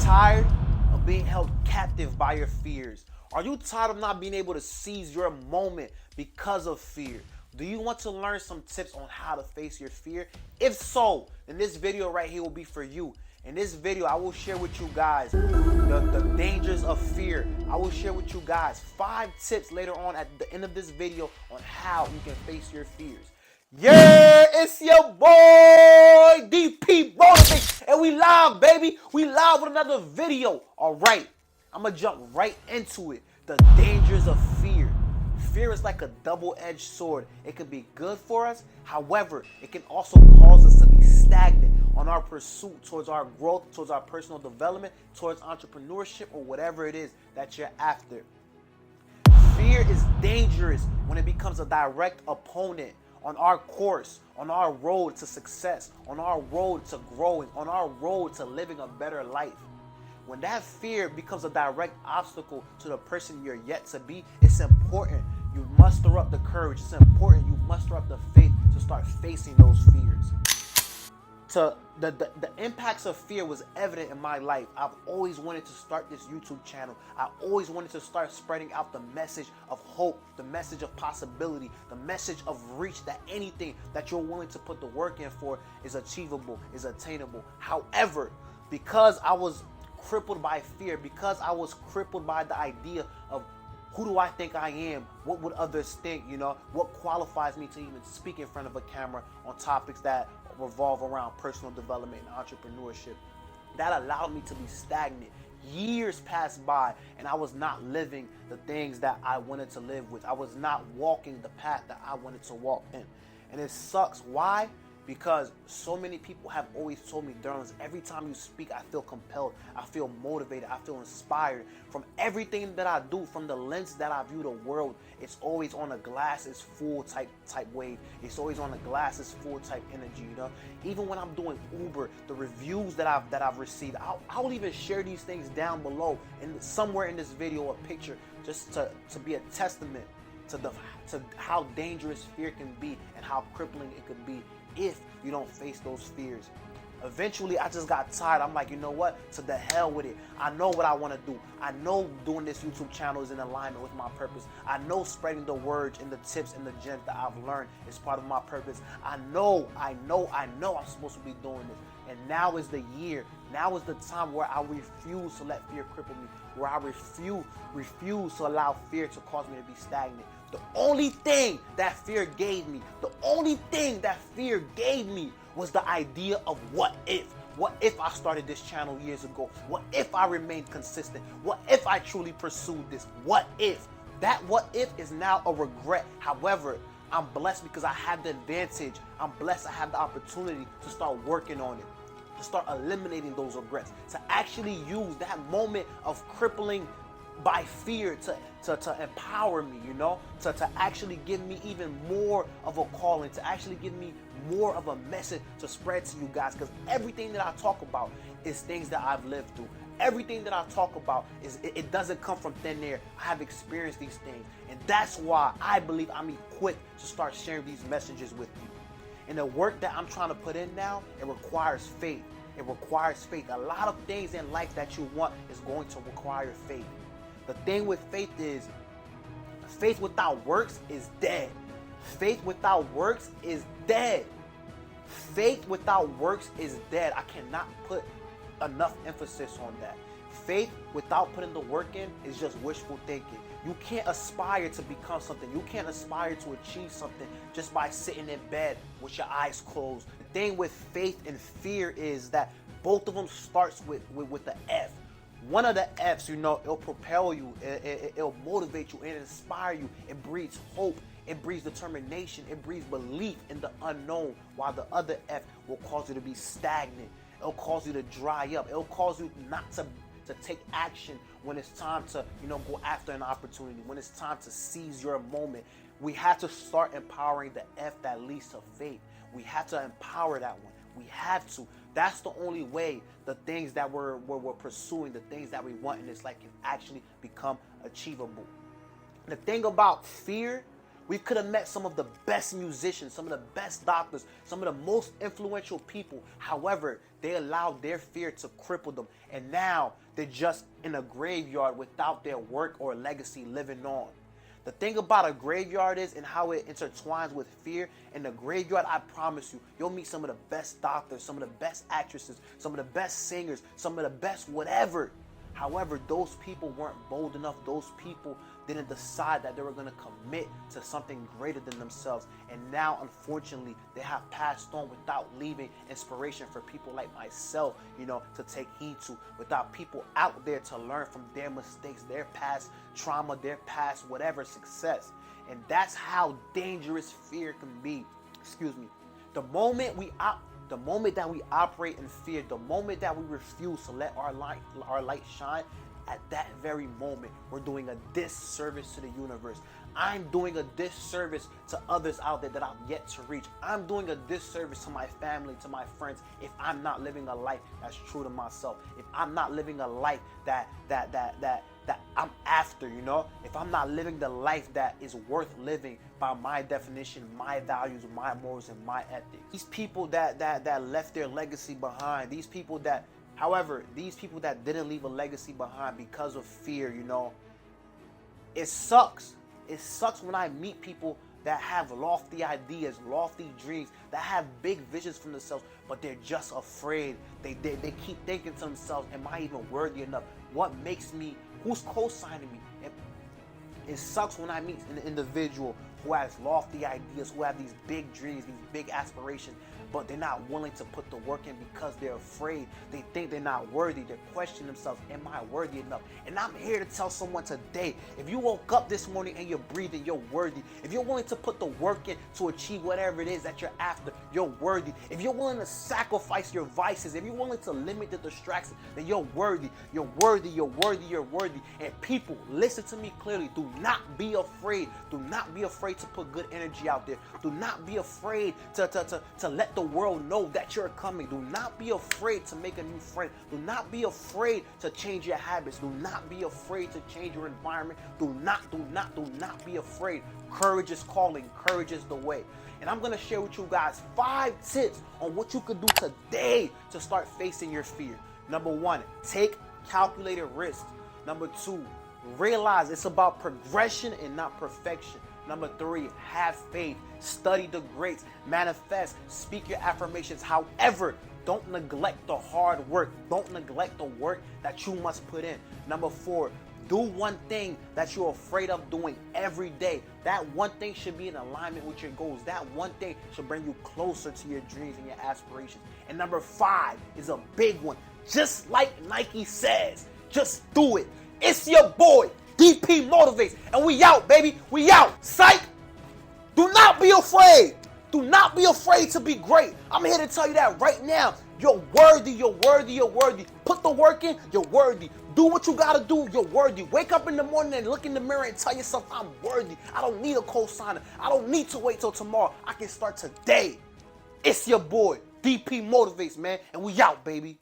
tired of being held captive by your fears? Are you tired of not being able to seize your moment because of fear? Do you want to learn some tips on how to face your fear? If so, then this video right here will be for you. In this video, I will share with you guys the dangers of fear. I will share with you guys 5 tips later on at the end of this video on how you can face your fears. Yeah, it's your boy DPMotivates, and we live, baby. We live with another video. All right, I'm gonna jump right into it. The dangers of fear. Fear is like a double-edged sword. It can be good for us. However, it can also cause us to be stagnant on our pursuit towards our growth, towards our personal development, towards entrepreneurship, or whatever it is that you're after. Fear is dangerous when it becomes a direct opponent on our course, on our road to success, on our road to growing, on our road to living a better life. When that fear becomes a direct obstacle to the person you're yet to be, it's important you muster up the courage. It's important you muster up the faith to start facing those fears. The impacts of fear was evident in my life. I've always wanted to start this YouTube channel. I always wanted to start spreading out the message of hope, the message of possibility, the message of reach, that anything that you're willing to put the work in for is achievable, is attainable. However, because I was crippled by fear, because I was crippled by the idea of who do I think I am? What would others think? What qualifies me to even speak in front of a camera on topics that revolve around personal development and entrepreneurship? That allowed me to be stagnant. Years passed by and I was not living the things that I wanted to live with. I was not walking the path that I wanted to walk in. And it sucks. Why? Because so many people have always told me, Derlins, every time you speak, I feel compelled, I feel motivated, I feel inspired. From everything that I do, from the lens that I view the world, it's always on a glass is full type wave. It's always on a glass is full type energy, Even when I'm doing Uber, the reviews that I've received, I will even share these things down below and somewhere in this video, a picture, just to be a testament to how dangerous fear can be and how crippling it could be if you don't face those fears. Eventually, I just got tired. I'm like, you know what? To the hell with it. I know what I want to do. I know doing this YouTube channel is in alignment with my purpose. I know spreading the words and the tips and the gems that I've learned is part of my purpose. I know I'm supposed to be doing this. And now is the year. Now is the time where I refuse to let fear cripple me, where I refuse to allow fear to cause me to be stagnant. The only thing that fear gave me, was the idea of what if. What if I started this channel years ago? What if I remained consistent? What if I truly pursued this? What if? That what if is now a regret. However, I'm blessed because I have the advantage. I'm blessed I have the opportunity to start working on it, to start eliminating those regrets, to actually use that moment of crippling by fear to empower me, to actually give me even more of a calling, to actually give me more of a message to spread to you guys. Because everything that I talk about is things that I've lived through. Everything that I talk about it doesn't come from thin air. I have experienced these things, and that's why I believe I'm equipped to start sharing these messages with you. And the work that I'm trying to put in now, it requires faith. It requires faith. A lot of things in life that you want is going to require faith. The thing with faith is, faith without works is dead. Faith without works is dead. Faith without works is dead. I cannot put enough emphasis on that. Faith without putting the work in is just wishful thinking. You can't aspire to become something. You can't aspire to achieve something just by sitting in bed with your eyes closed. The thing with faith and fear is that both of them starts with the F. One of the F's, it'll propel you, it'll motivate you and inspire you. It breeds hope, it breeds determination, it breeds belief in the unknown, while the other F will cause you to be stagnant. It'll cause you to dry up. It'll cause you not to take action when it's time to, go after an opportunity, when it's time to seize your moment. We have to start empowering the F that leads to faith. We have to empower that one. We have to. That's the only way the things that we're pursuing, the things that we want in this life can actually become achievable. The thing about fear, We could have met some of the best musicians, some of the best doctors, some of the most influential people. However, they allowed their fear to cripple them. And now they're just in a graveyard without their work or legacy living on. The thing about a graveyard is, and how it intertwines with fear, in the graveyard, I promise you, you'll meet some of the best doctors, some of the best actresses, some of the best singers, some of the best whatever. However, those people weren't bold enough. Those people didn't decide that they were going to commit to something greater than themselves. And now, unfortunately, they have passed on without leaving inspiration for people like myself, to take heed to, without people out there to learn from their mistakes, their past trauma, their past whatever success. And that's how dangerous fear can be. The moment that we operate in fear, the moment that we refuse to let our light shine, at that very moment, we're doing a disservice to the universe. I'm doing a disservice to others out there that I've yet to reach. I'm doing a disservice to my family, to my friends, if I'm not living a life that's true to myself. If I'm not living a life that I'm after, if I'm not living the life that is worth living by my definition, my values, my morals, and my ethics. These people that left their legacy behind, these people that didn't leave a legacy behind because of fear, it sucks. It sucks when I meet people that have lofty ideas, lofty dreams, that have big visions for themselves, but they're just afraid. They keep thinking to themselves, am I even worthy enough? What makes me, who's co-signing me? It sucks when I meet an individual who has lofty ideas, who have these big dreams, these big aspirations, but they're not willing to put the work in because they're afraid. They think they're not worthy. They question themselves, am I worthy enough? And I'm here to tell someone today, if you woke up this morning and you're breathing, you're worthy. If you're willing to put the work in to achieve whatever it is that you're after, you're worthy. If you're willing to sacrifice your vices, if you're willing to limit the distractions, then you're worthy. You're worthy, you're worthy, you're worthy. And people, listen to me clearly. Do not be afraid. Do not be afraid to put good energy out there. Do not be afraid to let the world know that you're coming. Do not be afraid to make a new friend. Do not be afraid to change your habits. Do not be afraid to change your environment. Do not be afraid. Courage is calling. Courage is the way. And I'm going to share with you guys 5 tips on what you could do today to start facing your fear. Number 1, take calculated risks. Number 2, realize it's about progression and not perfection. Number 3, have faith. Study the greats. Manifest. Speak your affirmations. However, don't neglect the hard work. Don't neglect the work that you must put in. Number 4, do one thing that you're afraid of doing every day. That one thing should be in alignment with your goals. That one thing should bring you closer to your dreams and your aspirations. And number 5 is a big one. Just like Nike says, just do it. It's your boy, DPMotivates, and we out, baby. We out. Psych. Do not be afraid. Do not be afraid to be great. I'm here to tell you that right now. You're worthy. You're worthy. You're worthy. Put the work in. You're worthy. Do what you got to do. You're worthy. Wake up in the morning and look in the mirror and tell yourself, I'm worthy. I don't need a co-signer. I don't need to wait till tomorrow. I can start today. It's your boy, DPMotivates, man, and we out, baby.